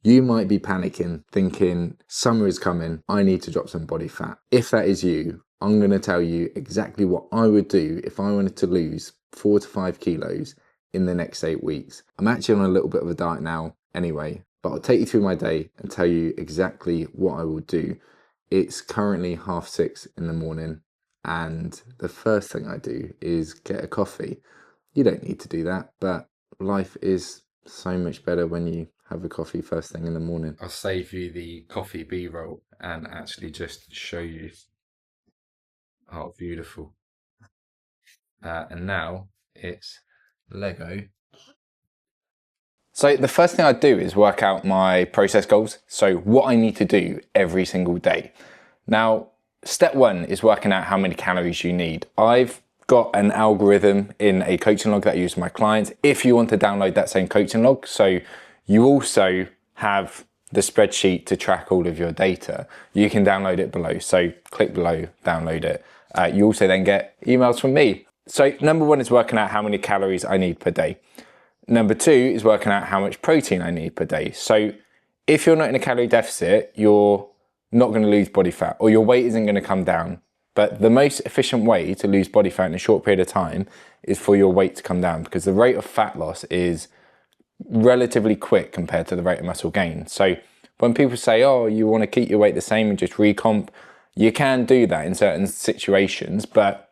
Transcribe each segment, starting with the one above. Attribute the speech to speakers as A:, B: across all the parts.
A: You might be panicking, thinking summer is coming, I need to drop some body fat. If that is you, I'm going to tell you exactly what I would do if I wanted to lose 4 to 5 kilos in the next 8 weeks. I'm actually on a little bit of a diet now anyway, but I'll take you through my day and tell you exactly what I will do. It's currently 6:30 in the morning, and the first thing I do is get a coffee. You don't need to do that, but life is so much better when you have a coffee first thing in the morning.
B: I'll save you the coffee B-roll and actually just show you. Oh, beautiful. And now it's Lego.
A: So the first thing I do is work out my process goals. So what I need to do every single day. Now, step one is working out how many calories you need. I've got an algorithm in a coaching log that I use for my clients. If you want to download that same coaching log, so you also have the spreadsheet to track all of your data, you can download it below. So click below, download it. You also then get emails from me. So number one is working out how many calories I need per day. Number two is working out how much protein I need per day. So if you're not in a calorie deficit, you're not going to lose body fat, or your weight isn't going to come down. But the most efficient way to lose body fat in a short period of time is for your weight to come down, because the rate of fat loss is relatively quick compared to the rate of muscle gain. So when people say, oh, you want to keep your weight the same and just recomp, you can do that in certain situations, but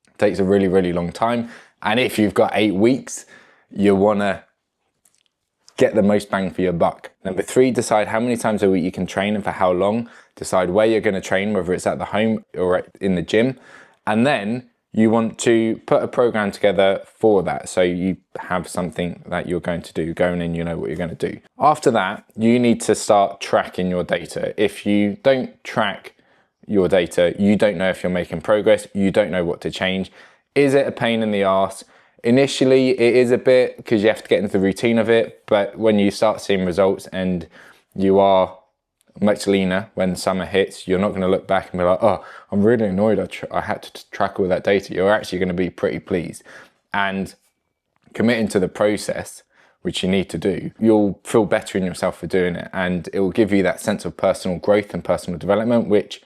A: it takes a really, really long time. And if you've got 8 weeks, you want to get the most bang for your buck. Number three, decide how many times a week you can train and for how long. Decide where you're going to train, whether it's at the home or in the gym. And then you want to put a program together for that. So you have something that you're going to do, going in, you know what you're going to do. After that, you need to start tracking your data. If you don't track your data, you don't know if you're making progress. You don't know what to change. Is it a pain in the arse? Initially, it is a bit, because you have to get into the routine of it. But when you start seeing results and you are much leaner when summer hits, you're not going to look back and be like, oh, I'm really annoyed I had to track all that data. You're actually going to be pretty pleased. And committing to the process, which you need to do, you'll feel better in yourself for doing it. And it will give you that sense of personal growth and personal development, which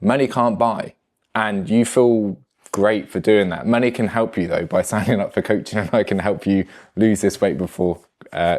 A: money can't buy. And you feel great for doing that. Money can help you though by signing up for coaching, and I can help you lose this weight before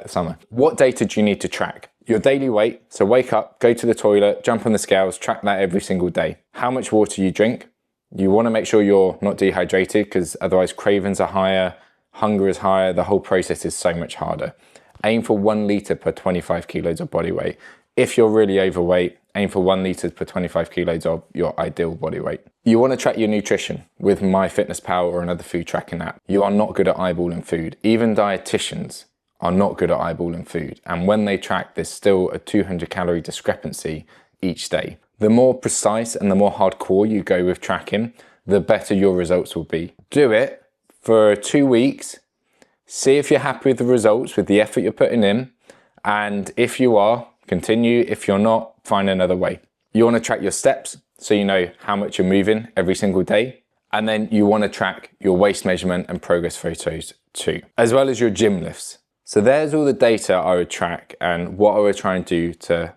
A: summer. What data do you need to track? Your daily weight. So wake up, go to the toilet, jump on the scales, track that every single day. How much water you drink. You want to make sure you're not dehydrated, because otherwise cravings are higher, hunger is higher, the whole process is so much harder. Aim for 1 litre per 25 kilos of body weight. If you're really overweight, aim for 1 litre per 25 kilos of your ideal body weight. You want to track your nutrition with MyFitnessPal or another food tracking app. You are not good at eyeballing food. Even dietitians are not good at eyeballing food. And when they track, there's still a 200 calorie discrepancy each day. The more precise and the more hardcore you go with tracking, the better your results will be. Do it for 2 weeks. See if you're happy with the results, with the effort you're putting in. And if you are, continue. If you're not, find another way. You want to track your steps so you know how much you're moving every single day. And then you want to track your waist measurement and progress photos too, as well as your gym lifts. So there's all the data I would track and what I would try and do to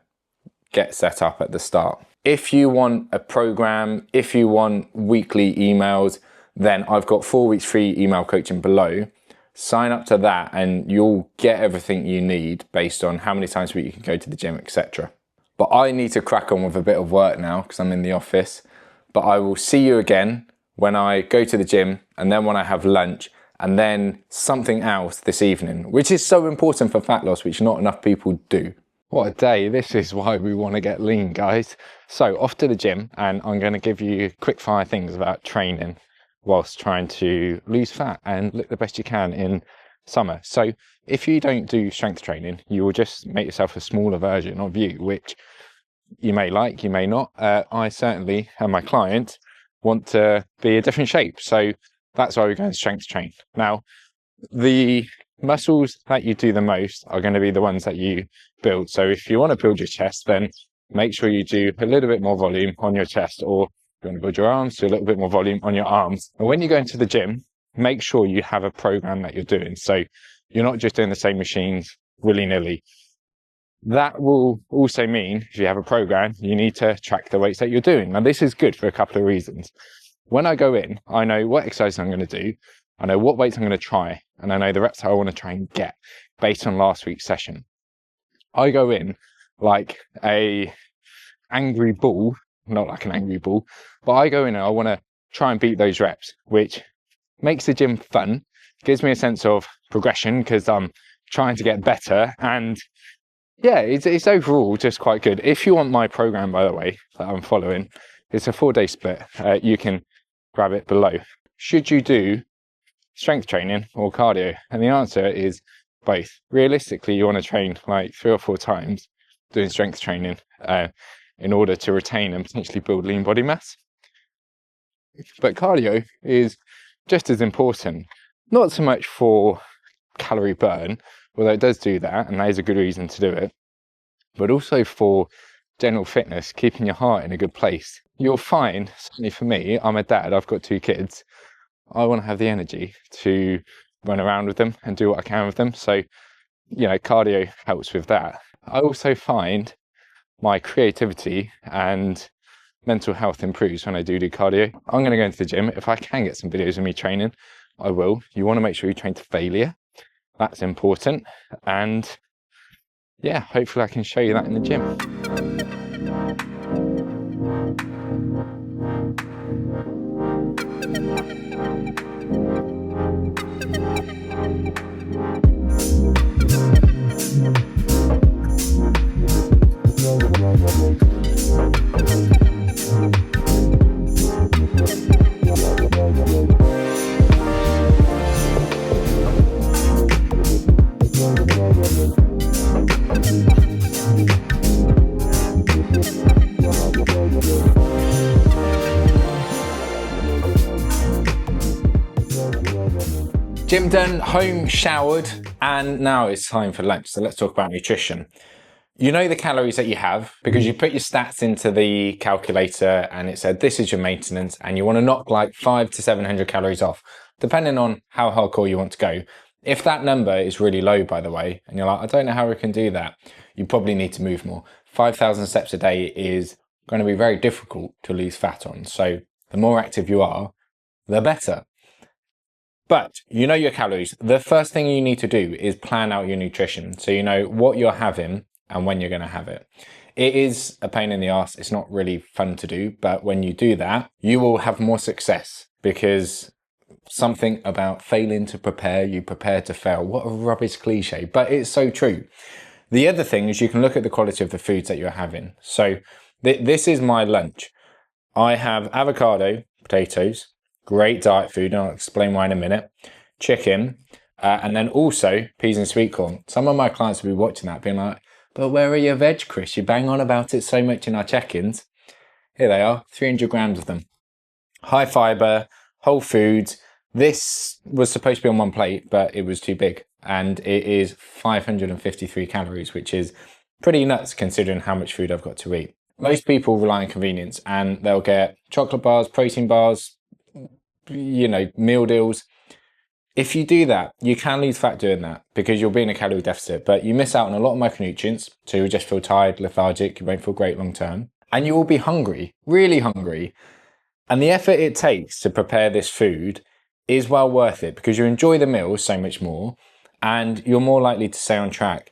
A: get set up at the start. If you want a program, if you want weekly emails, then I've got 4 weeks free email coaching below. Sign up to that and you'll get everything you need based on how many times a week you can go to the gym, etc. But I need to crack on with a bit of work now because I'm in the office. But I will see you again when I go to the gym, and then when I have lunch, and then something else this evening, which is so important for fat loss, which not enough people do. What a day. This is why we want to get lean, guys. So off to the gym, and I'm going to give you quick fire things about training whilst trying to lose fat and look the best you can in summer. So if you don't do strength training, you will just make yourself a smaller version of you, which you may like, you may not. I certainly, and my client, want to be a different shape. So that's why we're going to strength train. Now, the muscles that you do the most are going to be the ones that you build. So if you want to build your chest, then make sure you do a little bit more volume on your chest, or if you want to build your arms, do a little bit more volume on your arms. And when you go into the gym, make sure you have a program that you're doing. So you're not just doing the same machines willy-nilly. that will also mean if you have a program, you need to track the weights that you're doing. Now, this is good for a couple of reasons. When I go in, I know what exercise I'm going to do, I know what weights I'm going to try, and I know the reps I want to try and get based on last week's session. I go in like a angry bull, not like an angry bull, but I go in and I want to try and beat those reps, which makes the gym fun, gives me a sense of progression because I'm trying to get better, and yeah, it's overall just quite good. If you want my program, by the way, that I'm following, it's a 4-day split. You can grab it below. Should you do strength training or cardio? And the answer is both. Realistically, you want to train like 3 or 4 times doing strength training in order to retain and potentially build lean body mass. But cardio is just as important, not so much for calorie burn, although it does do that, and that is a good reason to do it, but also for general fitness, keeping your heart in a good place. You'll find, certainly for me, I'm a dad, I've got 2 kids, I want to have the energy to run around with them and do what I can with them. So, cardio helps with that. I also find my creativity and mental health improves when I do cardio. I'm going to go into the gym. If I can get some videos of me training, I will. You want to make sure you train to failure. That's important. And yeah, hopefully I can show you that in the gym. Gym done, home showered, and now it's time for lunch. So let's talk about nutrition. You know the calories that you have because you put your stats into the calculator and it said this is your maintenance, and you want to knock like 500 to 700 calories off, depending on how hardcore you want to go. If that number is really low, by the way, and you're like, I don't know how we can do that, you probably need to move more. 5,000 steps a day is going to be very difficult to lose fat on. So the more active you are, the better. But you know your calories. The first thing you need to do is plan out your nutrition, so you know what you're having and when you're going to have it. It is a pain in the ass. It's not really fun to do, but when you do that, you will have more success, because something about failing to prepare, you prepare to fail. What a rubbish cliche, but it's so true. The other thing is you can look at the quality of the foods that you're having. So this is my lunch. I have avocado, potatoes, great diet food, and I'll explain why in a minute, chicken, and then also peas and sweet corn. Some of my clients will be watching that being like, but where are your veg, Chris? You bang on about it so much in our check-ins. Here they are, 300 grams of them. High fiber, whole foods. This was supposed to be on one plate, but it was too big. And it is 553 calories, which is pretty nuts considering how much food I've got to eat. Most people rely on convenience and they'll get chocolate bars, protein bars, meal deals. If you do that, you can lose fat doing that because you'll be in a calorie deficit, but you miss out on a lot of micronutrients, so you'll just feel tired, lethargic, you won't feel great long term, and you will be hungry, really hungry. And the effort it takes to prepare this food is well worth it because you enjoy the meal so much more and you're more likely to stay on track.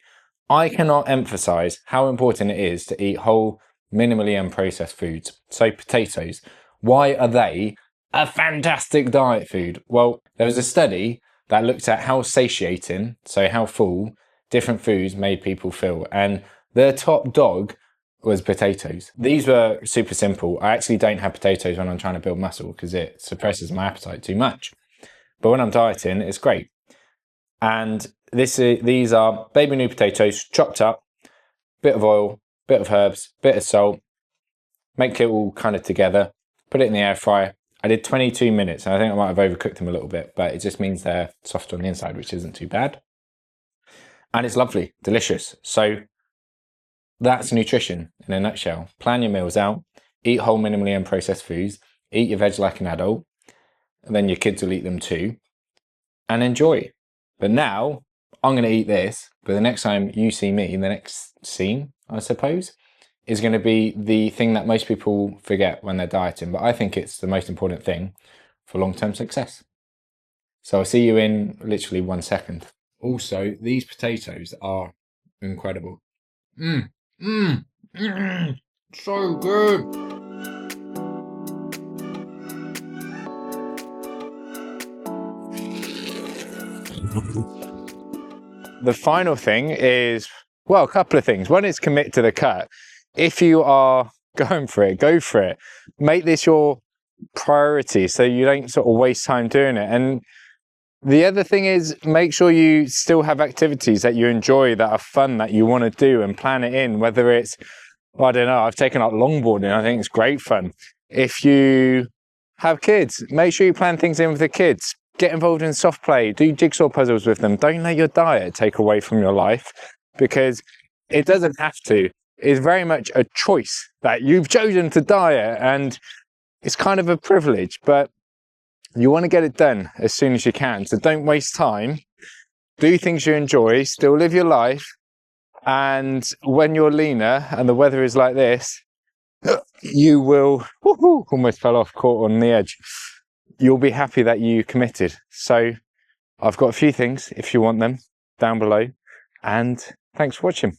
A: I cannot emphasize how important it is to eat whole, minimally unprocessed foods. So potatoes, why are they a fantastic diet food? Well, there was a study that looked at how satiating, so how full, different foods made people feel. And the top dog was potatoes. These were super simple. I actually don't have potatoes when I'm trying to build muscle because it suppresses my appetite too much. But when I'm dieting, it's great. And these are baby new potatoes, chopped up, bit of oil, bit of herbs, bit of salt, make it all kind of together, put it in the air fryer. I did 22 minutes, and I think I might have overcooked them a little bit, but it just means they're soft on the inside, which isn't too bad. And it's lovely, delicious. So that's nutrition in a nutshell. Plan your meals out, eat whole, minimally unprocessed foods, eat your veg like an adult, and then your kids will eat them too, and enjoy. But now I'm going to eat this, but the next time you see me, the next seen, I suppose, is going to be the thing that most people forget when they're dieting. But I think it's the most important thing for long-term success. So I'll see you in literally 1 second. Also, these potatoes are incredible. So good. The final thing is, well, a couple of things. One is commit to the cut. If you are going for it, go for it. Make this your priority so you don't sort of waste time doing it. And the other thing is, make sure you still have activities that you enjoy, that are fun, that you want to do, and plan it in. Whether it's, I don't know, I've taken up longboarding. I think it's great fun. If you have kids, make sure you plan things in with the kids. Get involved in soft play, do jigsaw puzzles with them. Don't let your diet take away from your life, because it doesn't have to. It's very much a choice that you've chosen to diet, and it's kind of a privilege, but you want to get it done as soon as you can. So don't waste time. Do things you enjoy, still live your life. And when you're leaner and the weather is like this, you will, almost fell off, caught on the edge. You'll be happy that you committed. So I've got a few things, if you want them, down below. And thanks for watching.